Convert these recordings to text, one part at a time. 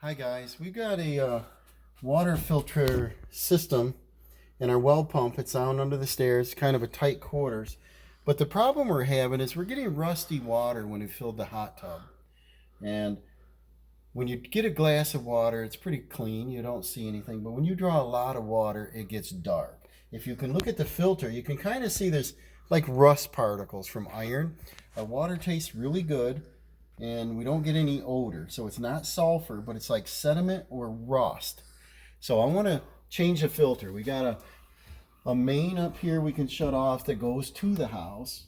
Hi guys, we've got a water filter system in our well pump. It's down under the stairs, kind of a tight quarters. But the problem we're having is we're getting rusty water when we filled the hot tub. And when you get a glass of water, it's pretty clean. You don't see anything. But when you draw a lot of water, it gets dark. If you can look at the filter, you can kind of see there's like rust particles from iron. Our water tastes really good, and we don't get any odor. So it's not sulfur, but it's like sediment or rust. So I want to change the filter. We got a main up here we can shut off that goes to the house.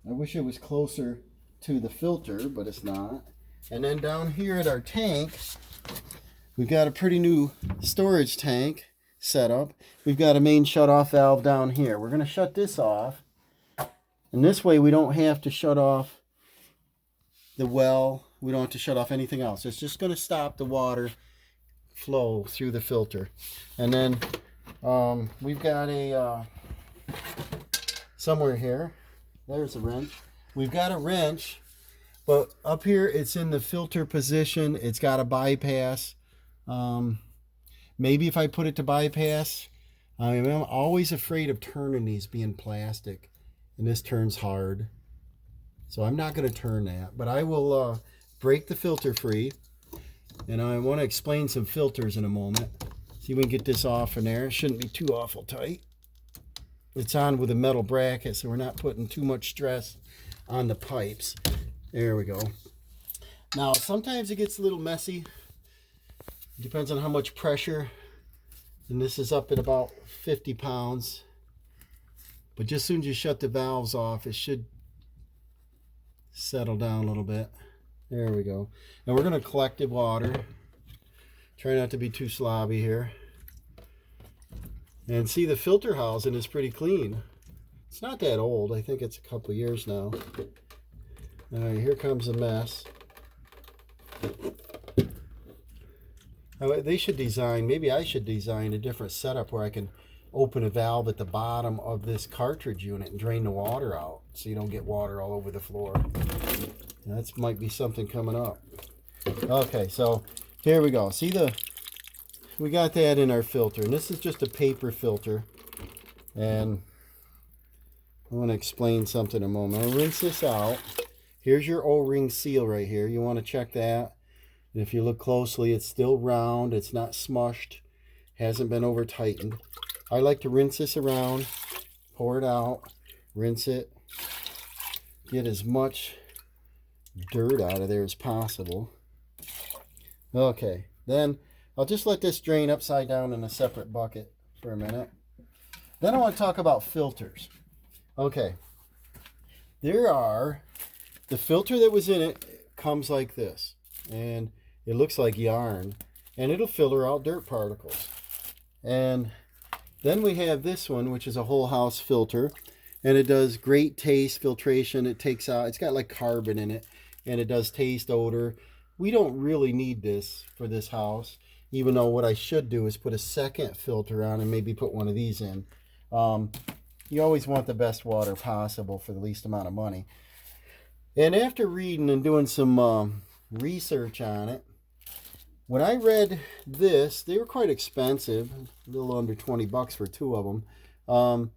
I wish it was closer to the filter, but it's not. And then down here at our tank, we've got a pretty new storage tank set up. We've got a main shut-off valve down here. We're going to shut this off. And this way we don't have to shut off the well. We don't have to shut off anything else. It's just going to stop the water flow through the filter. And then we've got a somewhere here, there's a wrench. We've got a wrench, but up here it's in the filter position. It's got a bypass. Maybe if I put it to bypass, I'm always afraid of turning these being plastic, and this turns hard. So I'm not going to turn that, but I will break the filter free. And I want to explain some filters in a moment. See if we can get this off in there. It shouldn't be too awful tight. It's on with a metal bracket, so we're not putting too much stress on the pipes. There we go. Now, sometimes it gets a little messy. It depends on how much pressure. And this is up at about 50 pounds. But just as soon as you shut the valves off, it should settle down a little bit. There we go. And we're going to collect the water. Try not to be too slobby here. And see, the filter housing is pretty clean. It's not that old. I think it's a couple years now. All right, here comes the mess. They should design, maybe I should design a different setup where I can open a valve at the bottom of this cartridge unit and drain the water out so you don't get water all over the floor. That might be something coming up. Okay, so here we go. See, we got that in our filter, and this is just a paper filter. And I want to explain something in a moment. I'll rinse this out. Here's your O-ring seal right here. You want to check that. And if you look closely, it's still round. It's not smushed. Hasn't been over tightened. I like to rinse this around, pour it out, rinse it, get as much dirt out of there as possible. Okay, then I'll just let this drain upside down in a separate bucket for a minute. Then I want to talk about filters. Okay, the filter that was in it comes like this, and it looks like yarn, and it'll filter out dirt particles. And then we have this one, which is a whole house filter, and it does great taste filtration. It takes out, it's got like carbon in it, and it does taste, odor. We don't really need this for this house, even though what I should do is put a second filter on and maybe put one of these in. You always want the best water possible for the least amount of money. And after reading and doing some research on it, when I read this, they were quite expensive, a little under 20 bucks for two of them.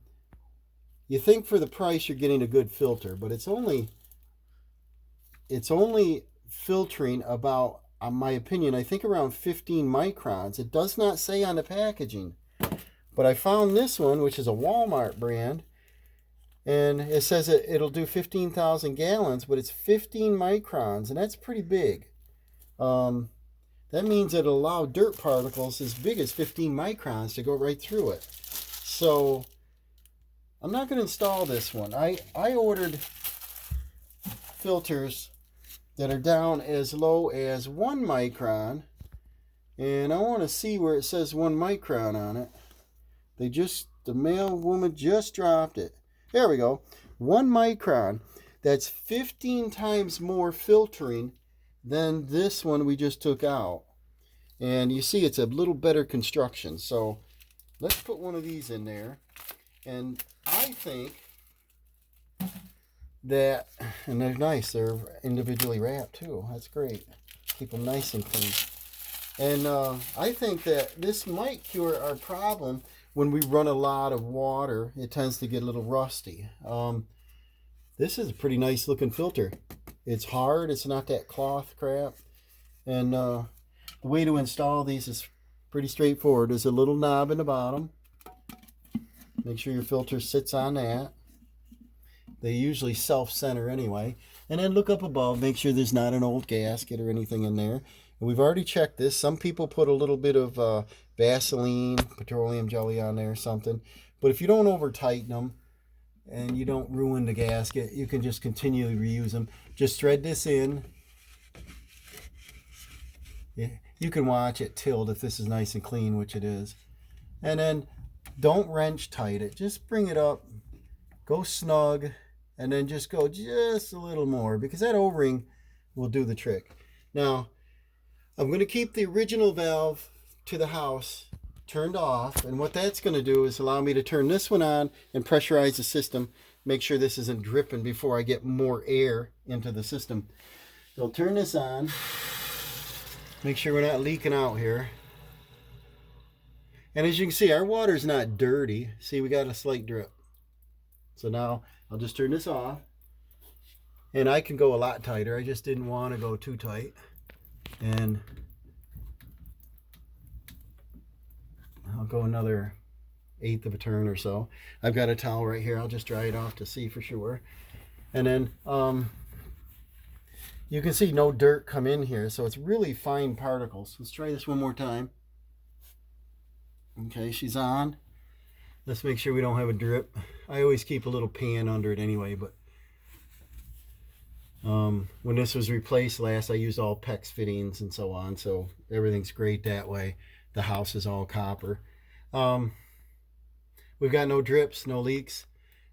You think for the price you're getting a good filter, but it's only filtering about, in my opinion, I think around 15 microns. It does not say on the packaging, but I found this one, which is a Walmart brand, and it says it'll do 15,000 gallons, but it's 15 microns, and that's pretty big. That means it'll allow dirt particles as big as 15 microns to go right through it. So I'm not going to install this one. I ordered filters that are down as low as 1 micron, and I want to see where it says 1 micron on it. The mail woman just dropped it. There we go. 1 micron. That's 15 times more filtering than this one we just took out. And you see it's a little better construction. So let's put one of these in there. And I think that, and they're nice, they're individually wrapped too. That's great. Keep them nice and clean. And I think that this might cure our problem when we run a lot of water. It tends to get a little rusty. This is a pretty nice looking filter. It's hard. It's not that cloth crap. And the way to install these is pretty straightforward. There's a little knob in the bottom. Make sure your filter sits on that. They usually self-center anyway. And then look up above. Make sure there's not an old gasket or anything in there. And we've already checked this. Some people put a little bit of Vaseline, petroleum jelly on there or something. But if you don't over-tighten them and you don't ruin the gasket, you can just continually reuse them. Just thread this in. Yeah, you can watch it tilt if this is nice and clean, which it is. And then don't wrench tight it. Just bring it up. Go snug. And then just go just a little more, because that O-ring will do the trick. Now, I'm going to keep the original valve to the house turned off. And what that's going to do is allow me to turn this one on and pressurize the system. Make sure this isn't dripping before I get more air into the system. So I'll turn this on. Make sure we're not leaking out here. And as you can see, our water's not dirty. See, we got a slight drip. So now I'll just turn this off. And I can go a lot tighter. I just didn't want to go too tight. And I'll go another 1/8 of a turn or so. I've got a towel right here. I'll just dry it off to see for sure. And then you can see no dirt come in here. So it's really fine particles. Let's try this one more time. Okay, she's on. Let's make sure we don't have a drip. I always keep a little pan under it anyway, but when this was replaced last, I used all PEX fittings and so on, so everything's great that way. The house is all copper. We've got no drips, no leaks.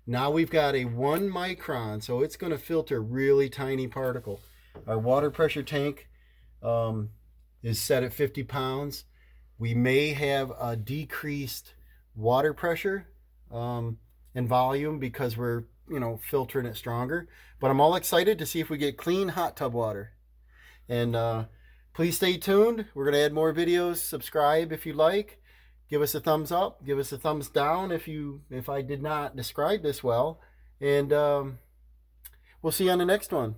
Now we've got a 1 micron, so it's going to filter really tiny particle. Our water pressure tank is set at 50 pounds. We may have a decreased water pressure and volume because we're, filtering it stronger. But I'm all excited to see if we get clean hot tub water. And please stay tuned. We're going to add more videos. Subscribe if you like. Give us a thumbs up. Give us a thumbs down if I did not describe this well. And we'll see you on the next one.